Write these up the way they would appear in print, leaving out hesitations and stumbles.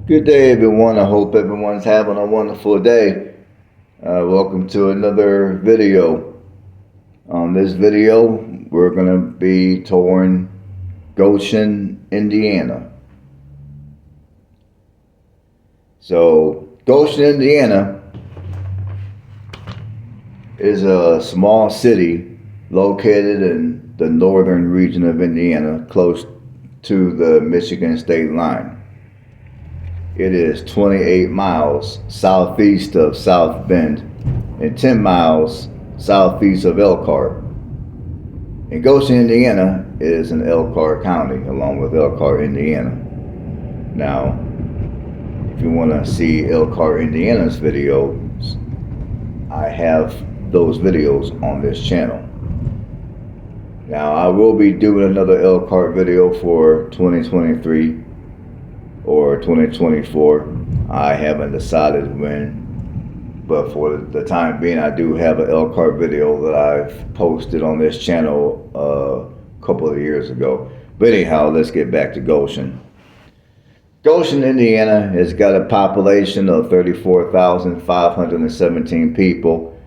Good day, everyone. I hope everyone's having a wonderful day. Welcome to another video. On this video, we're going to be touring Goshen, Indiana. So, Goshen, Indiana is a small city located in the northern region of Indiana, close to the Michigan state line. It is 28 miles southeast of South Bend and 10 miles southeast of Elkhart. And Goshen, Indiana is in Elkhart County, along with Elkhart, Indiana. Now, if you want to see Elkhart, Indiana's videos, I have those videos on this channel. Now, I will be doing another Elkhart video for 2023 or 2024. I haven't decided when, but for the time being, I do have an Elkhart video that I've posted on this channel a couple of years ago. But anyhow, let's get back to Goshen. Goshen, Indiana has got a population of 34,517 people.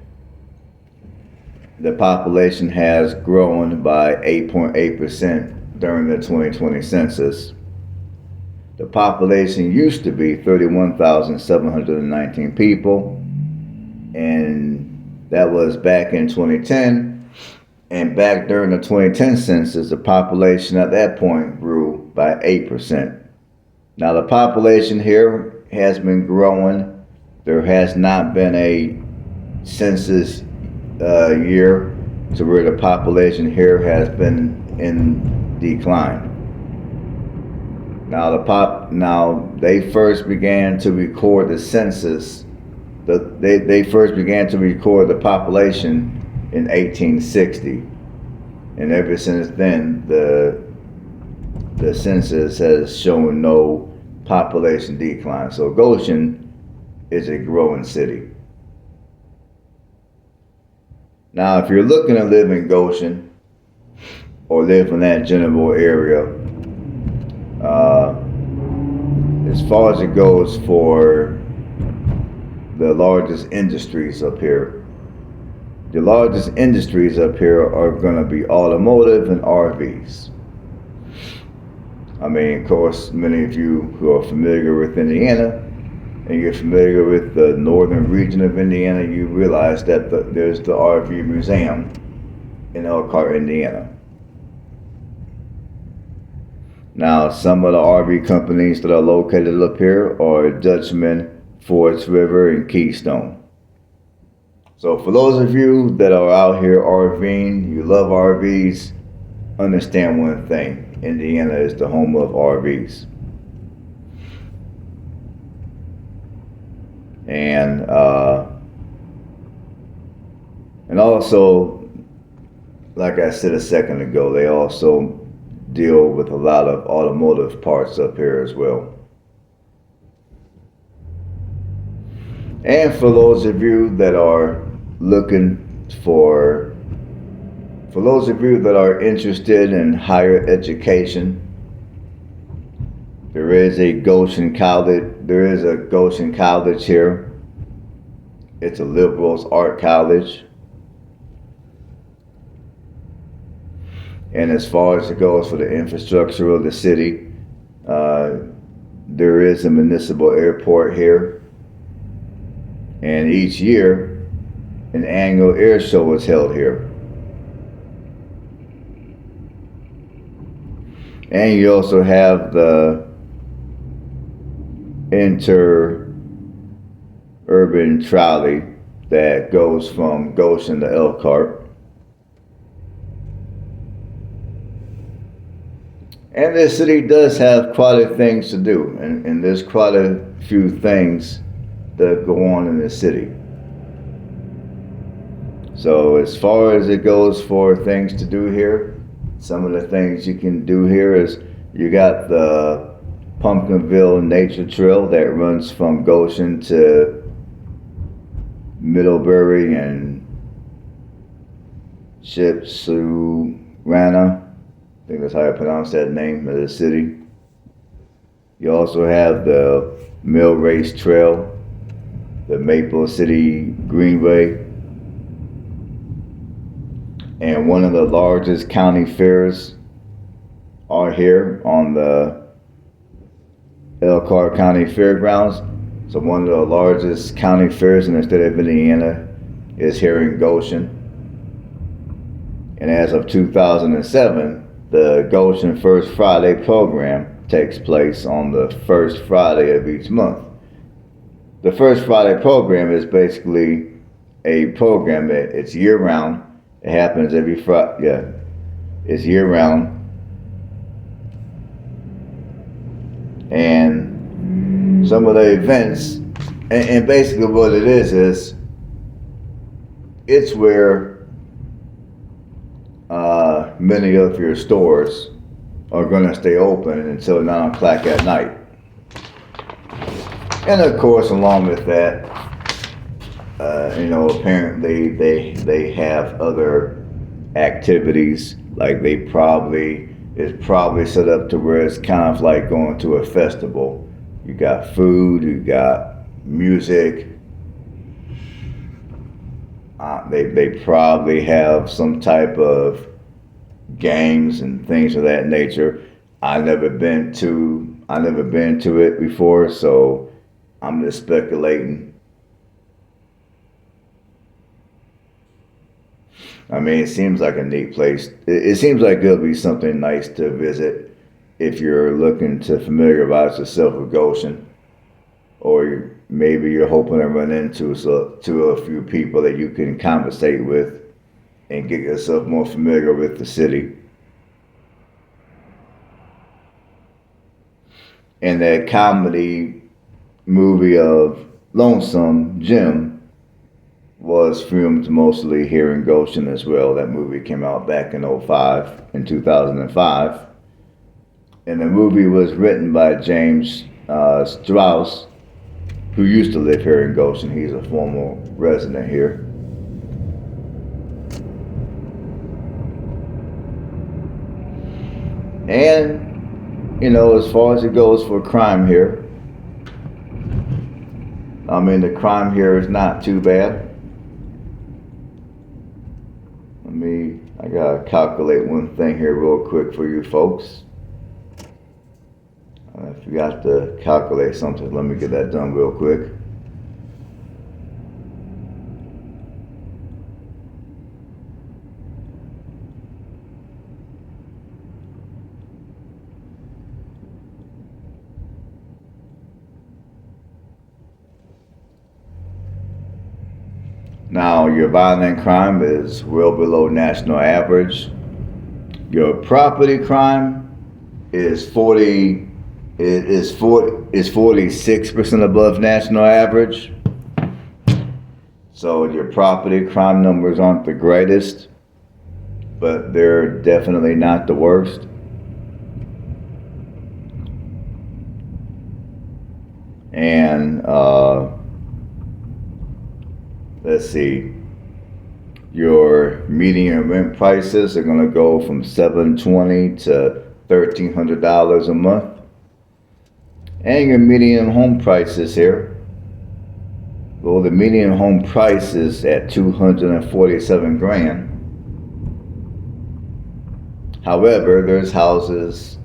The population has grown by 8.8% during the 2020 census. The population used to be 31,719 people, and that was back in 2010. And back during the 2010 census, the population at that point grew by 8%. Now, the population here has been growing. There has not been a census year to where the population here has been in decline. Now they first began to record the census. They first began to record the population in 1860, and ever since then the census has shown no population decline. So Goshen is a growing city. Now, if you're looking to live in Goshen or live in that general area, as far as it goes for the largest industries up here, the largest industries up here are going to be automotive and RVs. I mean, of course, many of you who are familiar with Indiana and you're familiar with the northern region of Indiana, you realize that there's the RV Museum in Elkhart, Indiana. Now, some of the RV companies that are located up here are Dutchman, Forest River, and Keystone. So for those of you that are out here RVing, you love RVs, understand one thing: Indiana is the home of RVs. And also, like I said a second ago, they also deal with a lot of automotive parts up here as well. And for those of you that are for those of you that are interested in higher education, there is a Goshen College here. It's a liberals art college. And as far as it goes for the infrastructure of the city, there is a municipal airport here. And each year, an annual air show is held here. And you also have the inter-urban trolley that goes from Goshen to Elkhart. And this city does have quite a things to do, and there's quite a few things that go on in the city. So as far as it goes for things to do here, some of the things you can do here is you got the Pumpkinville Nature Trail that runs from Goshen to Middlebury and Shipsurana. I think that's how I pronounce that name of the city. You also have the Mill Race Trail, the Maple City Greenway, and one of the largest county fairs are here on the Elkhart County Fairgrounds. So one of the largest county fairs in the state of Indiana is here in Goshen. And as of 2007, the Goshen First Friday program takes place on the first Friday of each month. The First Friday program is basically a program that it's year round. It happens every Friday. Yeah, it's year round. And some of the events, and basically what it is it's where many of your stores are going to stay open until 9 o'clock at night. And of course, along with that, apparently they have other activities, like it's probably set up to where it's kind of like going to a festival. You got food, you got music. They probably have some type of games and things of that nature. I've never been to it before, so I'm just speculating. I mean, it seems like a neat place. It seems like it'll be something nice to visit if you're looking to familiarize yourself with Goshen, or maybe you're hoping to run into a few people that you can conversate with and get yourself more familiar with the city. And that comedy movie of Lonesome Jim was filmed mostly here in Goshen as well. That movie came out back in 2005. And the movie was written by James Strauss, who used to live here in Goshen. He's a former resident here. And, as far as it goes for crime here, I mean, the crime here is not too bad. I gotta calculate one thing here real quick for you folks. I forgot to calculate something. Let me get that done real quick. Now, your violent crime is well below national average. Your property crime is 46% above national average. So your property crime numbers aren't the greatest, but they're definitely not the worst. And let's see, your median rent prices are going to go from $720 to $1,300 a month. And your median home prices here, well, the median home price is at $247,000. However, there's houses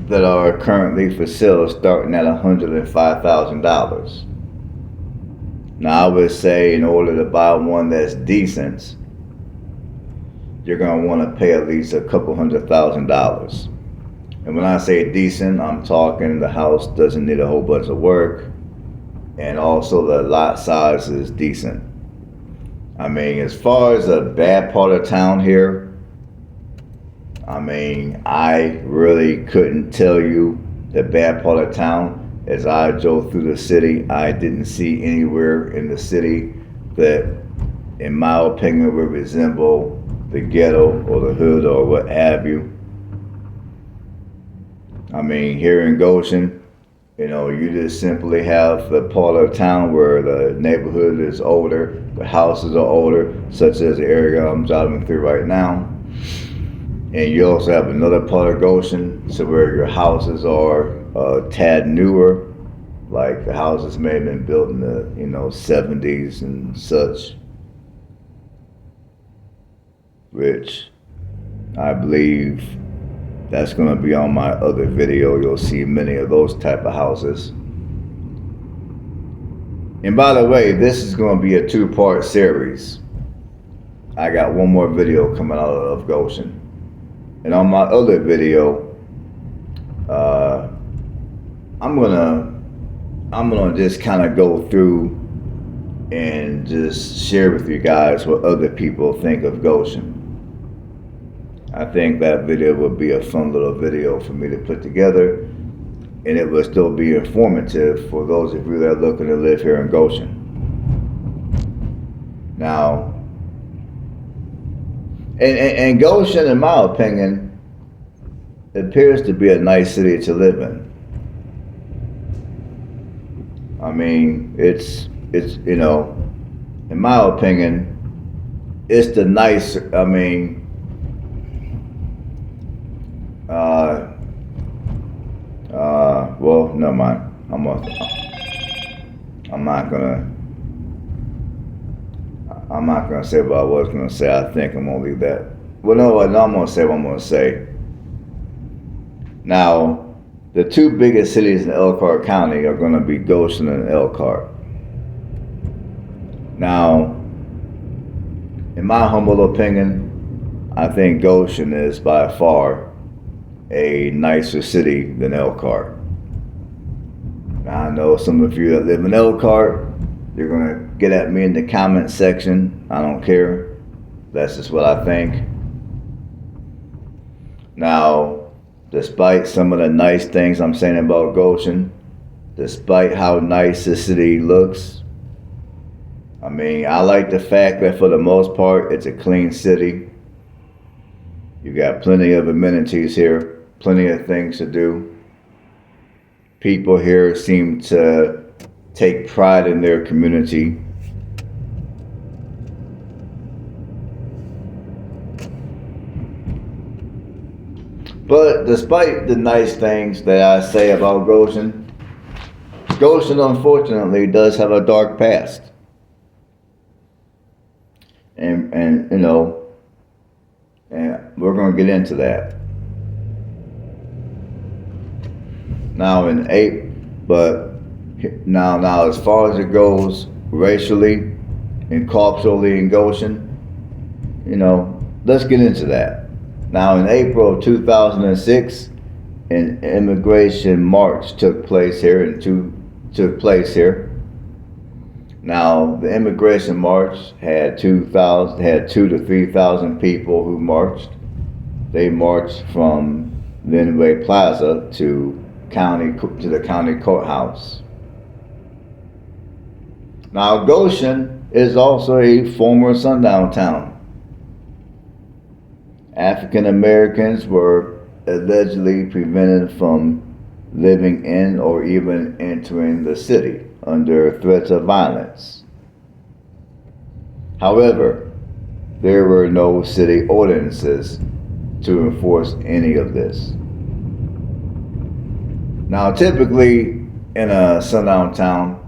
that are currently for sale starting at $105,000. Now, I would say in order to buy one that's decent, you're going to want to pay at least a couple $100,000. And when I say decent, I'm talking the house doesn't need a whole bunch of work, and also the lot size is decent. I mean, as far as a bad part of town here, I mean, I really couldn't tell you the bad part of town. As I drove through the city, I didn't see anywhere in the city that, in my opinion, would resemble the ghetto or the hood or what have you. I mean, here in Goshen, you just simply have the part of town where the neighborhood is older, the houses are older, such as the area I'm driving through right now. And you also have another part of Goshen, so where your houses are a tad newer, like the houses may have been built in the 70s and such, which I believe that's going to be on my other video. You'll see many of those type of houses. And by the way, this is going to be a 2-part series. I got one more video coming out of Goshen. And on my other video, I'm gonna just kind of go through and just share with you guys what other people think of Goshen. I think that video would be a fun little video for me to put together, and it will still be informative for those of you that are looking to live here in Goshen. Now, and Goshen, in my opinion, appears to be a nice city to live in. I mean, it's in my opinion, it's the nice. I mean, well, never mind. I'm not gonna say what I was gonna say. I think I'm gonna leave that. Well, no, I'm gonna say what I'm gonna say. Now, the 2 biggest cities in Elkhart County are going to be Goshen and Elkhart. Now, in my humble opinion, I think Goshen is by far a nicer city than Elkhart. Now, I know some of you that live in Elkhart, you're going to get at me in the comment section. I don't care. That's just what I think. Now, despite some of the nice things I'm saying about Goshen, despite how nice the city looks, I mean, I like the fact that for the most part, it's a clean city. You got plenty of amenities here, plenty of things to do. People here seem to take pride in their community. But despite the nice things that I say about Goshen, Goshen unfortunately does have a dark past. And we're going to get into that. Now as far as it goes racially and culturally in Goshen, let's get into that. Now, in April of 2006, an immigration march took place here. Now, the immigration march had 2,000 to 3,000 people who marched. They marched from Linway Plaza to the county courthouse. Now, Goshen is also a former sundown town. African Americans were allegedly prevented from living in or even entering the city under threats of violence. However, there were no city ordinances to enforce any of this. Now, typically in a sundown town,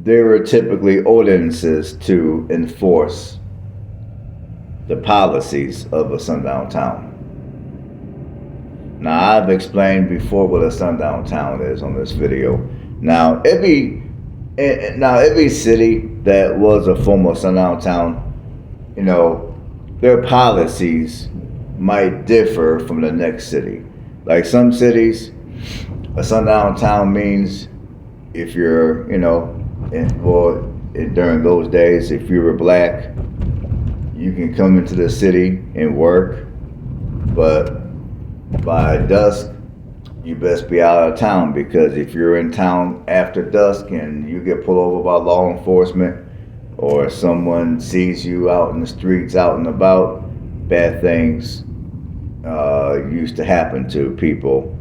there were typically ordinances to enforce the policies of a sundown town. Now, I've explained before what a sundown town is on this video. Now, every city that was a former sundown town, their policies might differ from the next city. Like some cities, a sundown town means if you're, during those days, if you were black, you can come into the city and work, but by dusk, you best be out of town, because if you're in town after dusk and you get pulled over by law enforcement or someone sees you out in the streets, out and about, bad things used to happen to people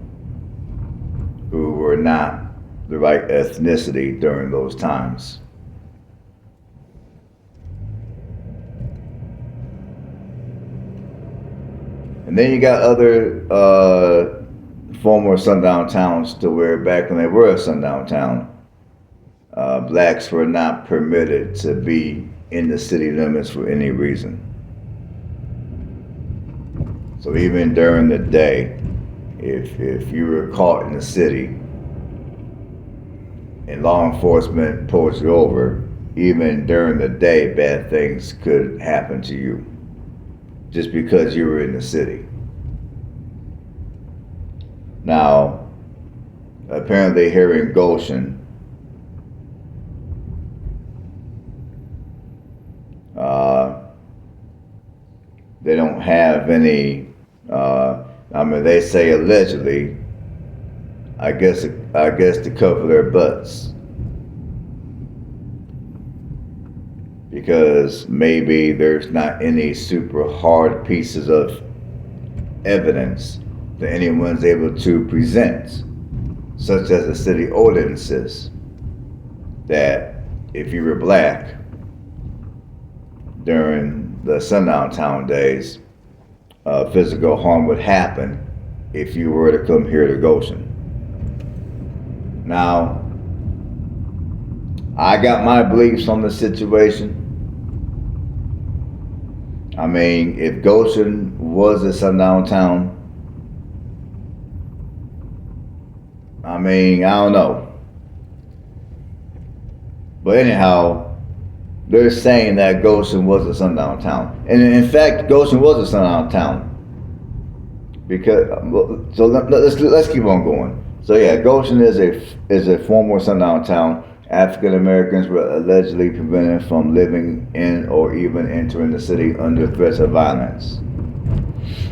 who were not the right ethnicity during those times. And then you got other former sundown towns to where back when they were a sundown town, blacks were not permitted to be in the city limits for any reason. So even during the day, if you were caught in the city and law enforcement pulled you over, even during the day, bad things could happen to you just because you were in the city. Now, apparently here in Goshen, they don't have any, they say allegedly, I guess to cover their butts. Because maybe there's not any super hard pieces of evidence that anyone's able to present, such as the city ordinances, that if you were black during the sundown town days, physical harm would happen if you were to come here to Goshen. Now, I got my beliefs on the situation. I mean, if Goshen was a sundown town, I mean, I don't know. But anyhow, they're saying that Goshen was a sundown town. And in fact, Goshen was a sundown town. Because, so let's keep on going. So yeah, Goshen is a former sundown town. African Americans were allegedly prevented from living in or even entering the city under threats of violence.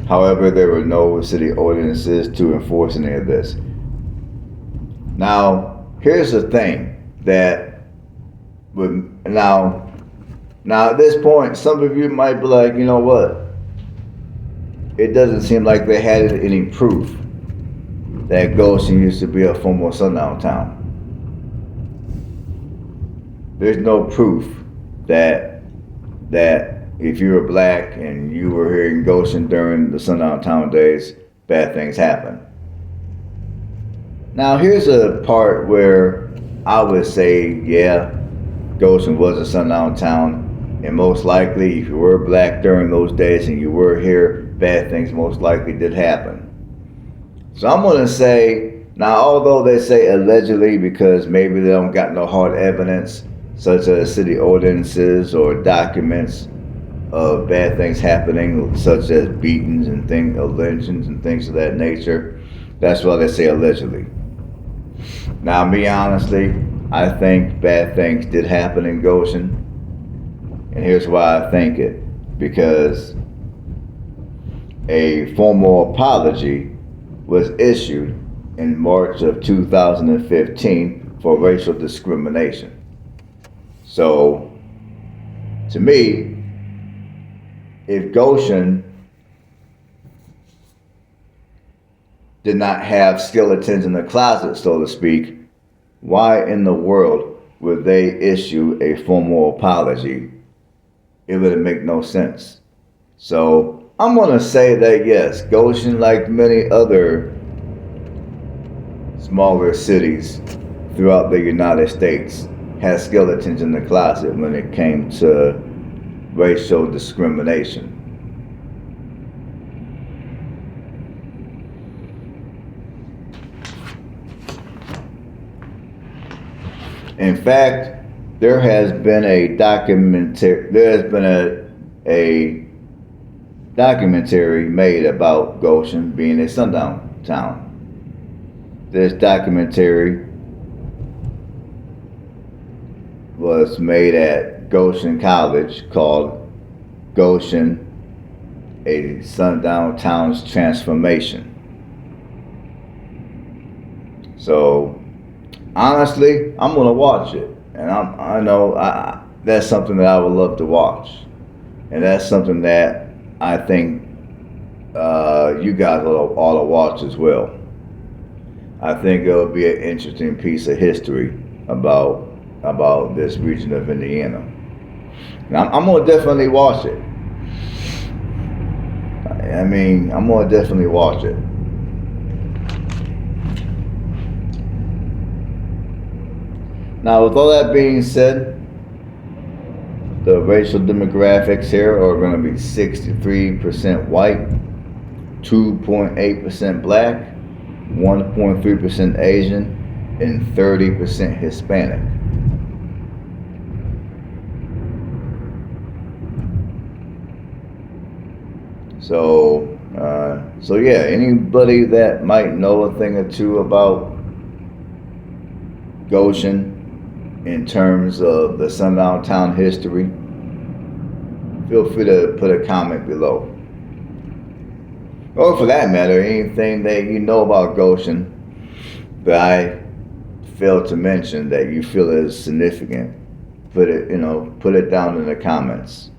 However, there were no city ordinances to enforce any of this. Now, here's the thing that now at this point, some of you might be like, you know what? It doesn't seem like they had any proof that Goshen used to be a former sundown town. There's no proof that if you were black and you were here in Goshen during the sundown town days, bad things happen. Now here's a part where I would say, yeah, Goshen was a sundown town, and most likely if you were black during those days and you were here, bad things most likely did happen. So I'm gonna say, now although they say allegedly because maybe they don't got no hard evidence, such as city ordinances or documents of bad things happening, such as beatings and lynchings and things of that nature. That's why they say allegedly. Now, me honestly, I think bad things did happen in Goshen, and here's why I think it. Because a formal apology was issued in March of 2015 for racial discrimination. So, to me, if Goshen did not have skeletons in the closet, so to speak, why in the world would they issue a formal apology? It would make no sense. So, I'm going to say that yes, Goshen, like many other smaller cities throughout the United States, has skeletons in the closet when it came to racial discrimination. In fact, there has been a documentary made about Goshen being a sundown town. This documentary was made at Goshen College called Goshen, a Sundown Town's Transformation. So, honestly, I'm gonna watch it, and I know that's something that I would love to watch, and that's something that I think you guys ought to watch as well. I think it'll be an interesting piece of history about this region of Indiana. Now, I'm gonna definitely watch it. I mean, I'm gonna definitely watch it. Now, with all that being said, the racial demographics here are going to be 63% white, 2.8% black, 1.3% Asian, and 30% Hispanic. So yeah, anybody that might know a thing or two about Goshen in terms of the Sundown Town history, feel free to put a comment below. Or for that matter, anything that you know about Goshen that I failed to mention that you feel is significant, put it down in the comments.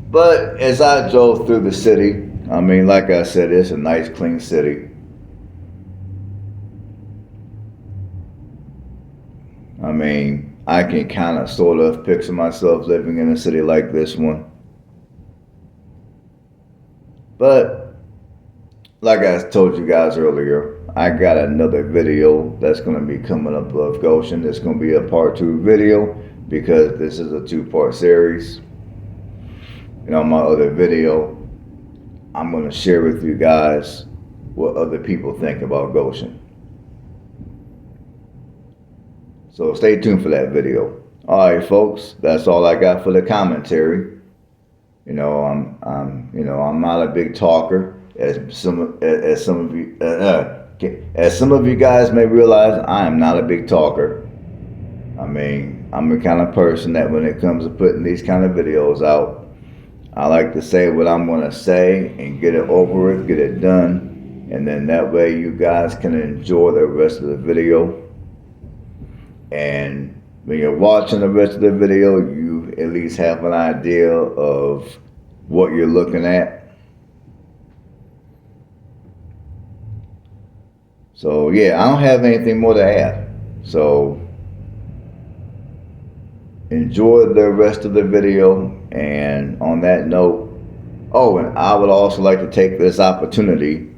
But as I drove through the city, I mean, like I said, it's a nice, clean city. I mean, I can kind of sort of picture myself living in a city like this one. But like I told you guys earlier, I got another video that's going to be coming up of Goshen. It's going to be a part 2 video because this is a 2-part series. And on my other video, I'm going to share with you guys what other people think about Goshen. So stay tuned for that video. All right, folks, that's all I got for the commentary. I'm not a big talker, as some of you guys may realize. I am not a big talker. I mean, I'm the kind of person that when it comes to putting these kind of videos out, I like to say what I'm going to say and get it over with, get it done, and then that way you guys can enjoy the rest of the video. And when you're watching the rest of the video, you at least have an idea of what you're looking at. So yeah, I don't have anything more to add. So enjoy the rest of the video. And on that note, and I would also like to take this opportunity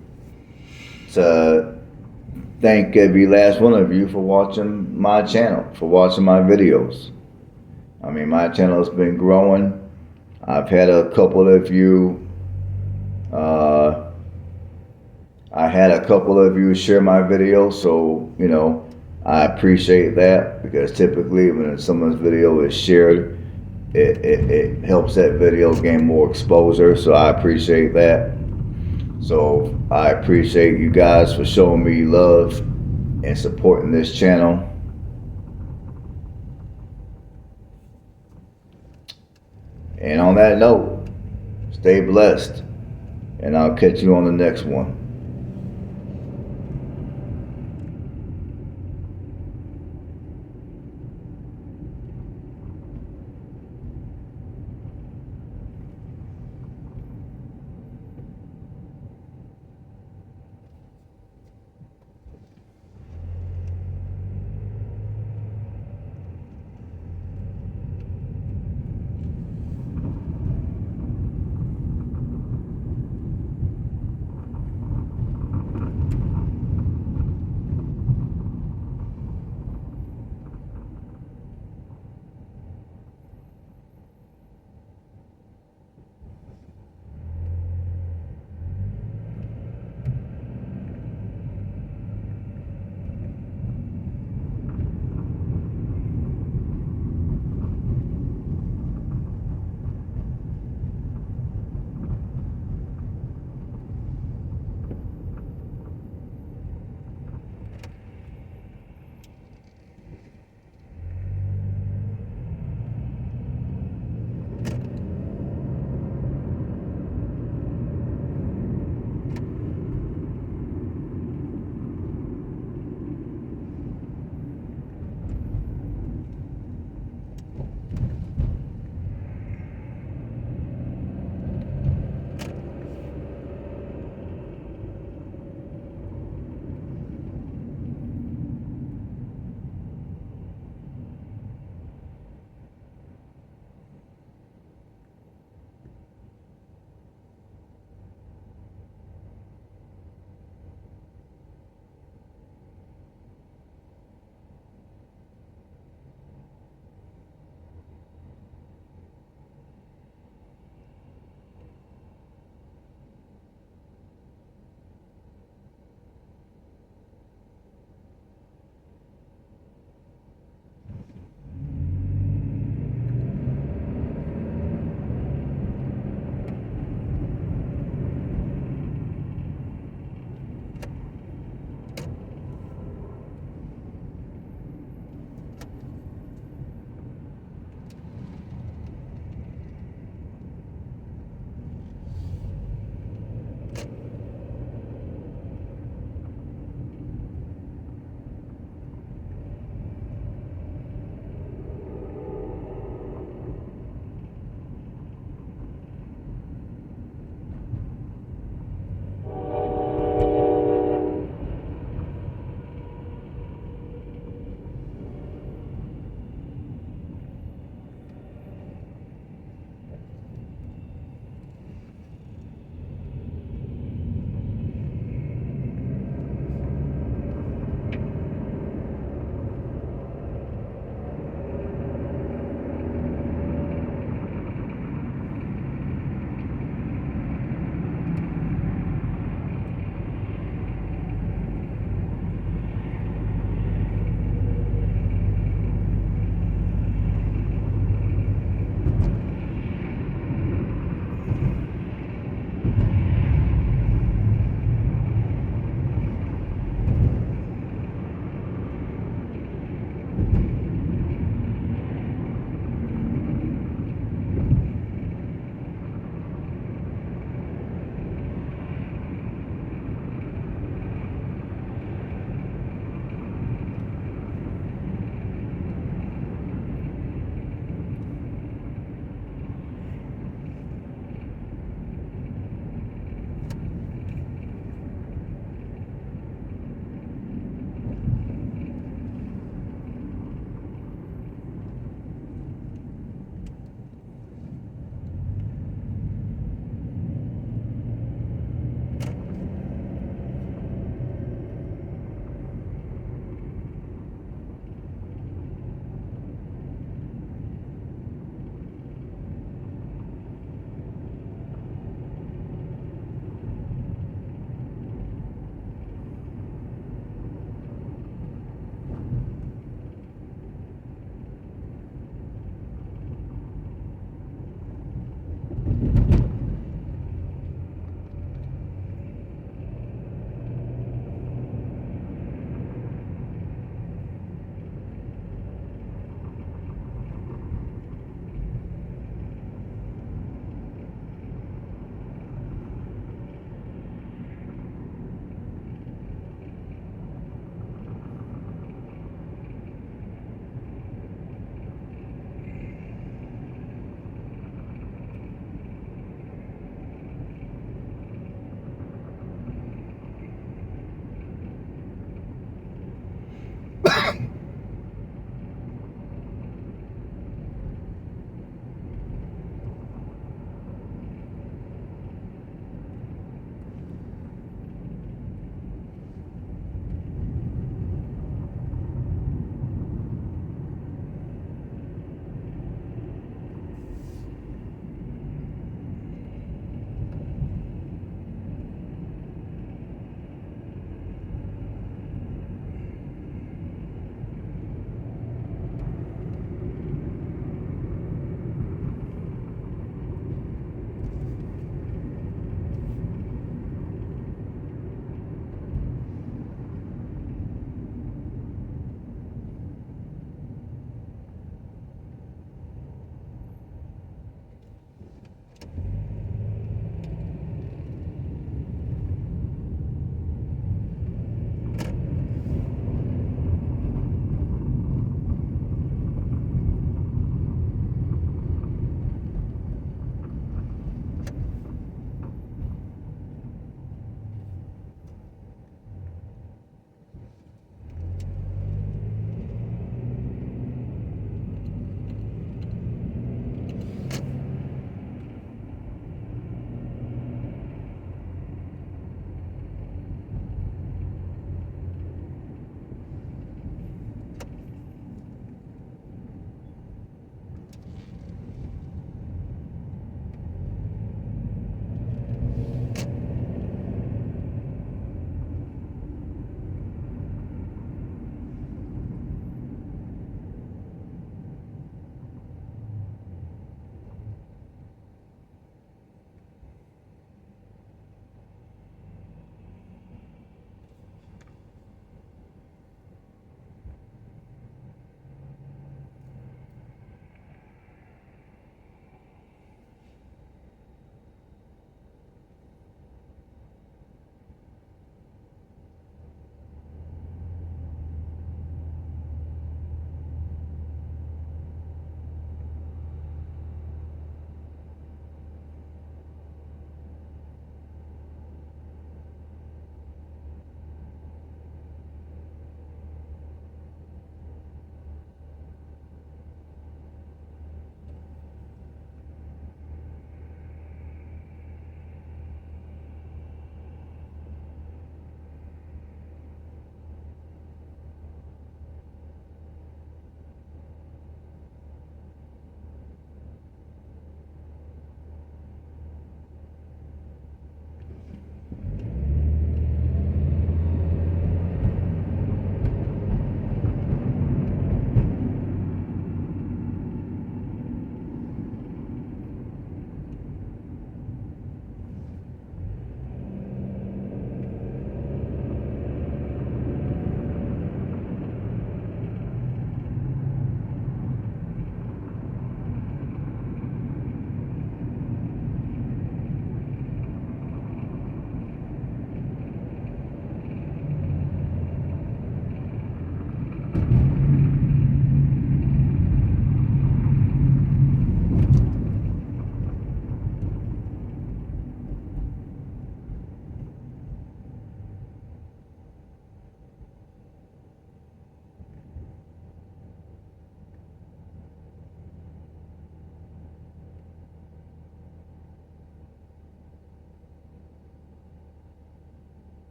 to thank every last one of you for watching my channel, for watching my videos. I mean, my channel has been growing. I've had a couple of you share my videos, so I appreciate that, because typically when someone's video is shared, it helps that video gain more exposure, so I appreciate that. So I appreciate you guys for showing me love and supporting this channel. And on that note, stay blessed, and I'll catch you on the next one.